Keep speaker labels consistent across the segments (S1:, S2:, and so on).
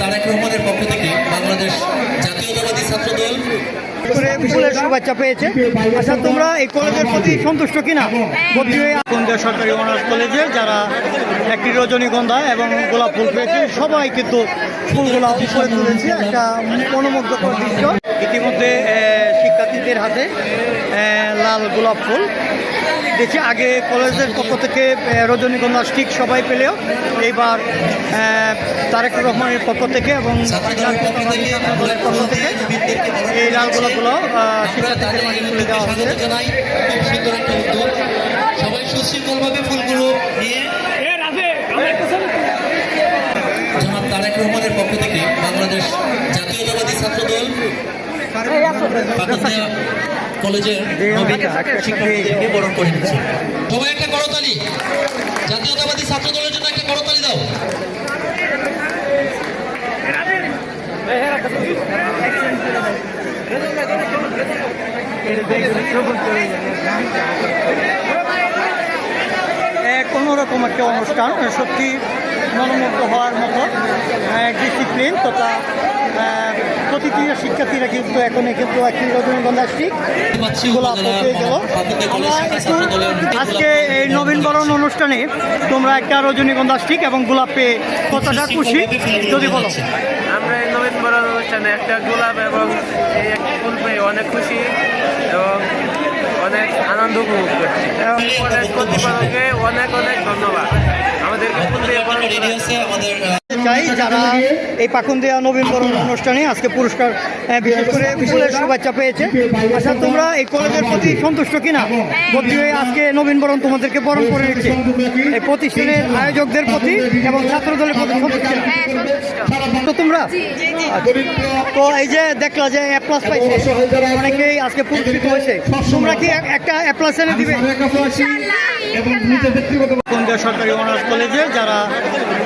S1: তারেক রহমানের পক্ষ থেকে বাংলাদেশ জাতীয়তাবাদী ছাত্রদল
S2: ফুলের শুভেচ্ছা পেয়েছে। আচ্ছা, তোমরা এই কলেজের প্রতি সন্তুষ্ট কিনা? ভর্তি হয়ে কোন্দিয়া সরকারি অনার্স কলেজে যারা একটি রজনীগন্ধা এবং গোলাপ ফুল পেয়েছে, সবাই কিন্তু ফুলগুলা উপরে তুলেছে। একটা মনোমুগ্ধকর দৃশ্য। ইতিমধ্যে শিক্ষার্থীদের হাতে লাল গোলাপ ফুল দেখছি। আগে কলেজের পক্ষ থেকে রজনীগন্ধা স্টিক সবাই পেলেও এইবার তারেক রহমানের পক্ষ থেকে এবং জাতীয়তাবাদী পক্ষ থেকে এই লাল গোলাপগুলো শিক্ষার্থীদের মাঝে তুলে দেওয়া হচ্ছে।
S1: সবাই সুশৃঙ্খলভাবে ফুলগুলো নিয়ে জনাব তারেক রহমানের পক্ষ থেকে বাংলাদেশ জাতীয়তাবাদী ছাত্রদল কলেজের শিক্ষার্থীদেরকে বরণ করে নিচ্ছে। সবাই একটা করতালি, জাতীয়তাবাদী ছাত্র দলের জন্য একটা করতালি দাও।
S2: কোনোরকম একটা অনুষ্ঠান, সত্যি মনোমুগ্ধ হওয়ার মতো ডিসিপ্লিন তথা প্রতিটি শিক্ষার্থীরা কিন্তু এখন কিন্তু একটি রজনীগন্ধা স্টিক গোলাপ পেয়ে গেল। আজকে এই নবীনবরণ অনুষ্ঠানে তোমরা একটা রজনীগন্ধা স্টিক এবং গোলাপ পেয়ে কতটা খুশি যদি বলো?
S3: আমরা এই নবীনবরণ অনুষ্ঠানে একটা গোলাপ এবং এই একটা ফুল পেয়ে অনেক খুশি এবং অনেক আনন্দ উপভোগ করছি। কলেজ কর্তৃপক্ষকে অনেক অনেক ধন্যবাদ আমাদেরকে ফুল দিয়ে বরণ করার।
S2: চাই যারা এই পাকুন্দিয়া নবীনবরণ অনুষ্ঠানে আজকে পুরস্কার বিশেষ করে ফুলের শুভেচ্ছা পেয়েছে। আচ্ছা, তোমরা এই কলেজের প্রতি সন্তুষ্ট কিনা? ভর্তি হয়ে আজকে নবীনবরণ তোমাদেরকে বরণ করে নিচ্ছে। এই প্রতিষ্ঠানের আয়োজকদের প্রতি এবং ছাত্র দলের প্রতি সন্তুষ্ট কিনা? তো তোমরা তো এই যে দেখলা যে এ প্লাস পাইছে, অনেকেই আজকে পুরস্কৃত হয়েছে, তোমরা কি একটা এ প্লাস এনে দিবে? পাকুন্দিয়া সরকারি অনার্স কলেজে যারা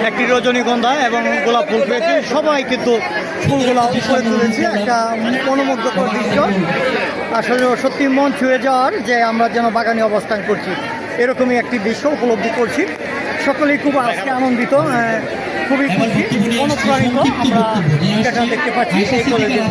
S2: একটি রজনীগন্ধা এবং গোলাপ ফুল পেয়েছে, সবাই কিন্তু ফুলগুলা উপরে তুলেছে। একটা মনোমুগ্ধকর দৃশ্য। আসলে সত্যি মন ছুঁয়ে যাওয়ার যে আমরা যেন বাগানে অবস্থান করছি, এরকমই একটি দৃশ্য উপলব্ধি করছি। সকলেই খুব আজকে আনন্দিত, খুবই খুশি, অনুপ্রাণিত আমরা যেটা দেখতে পাচ্ছি এই কলেজের।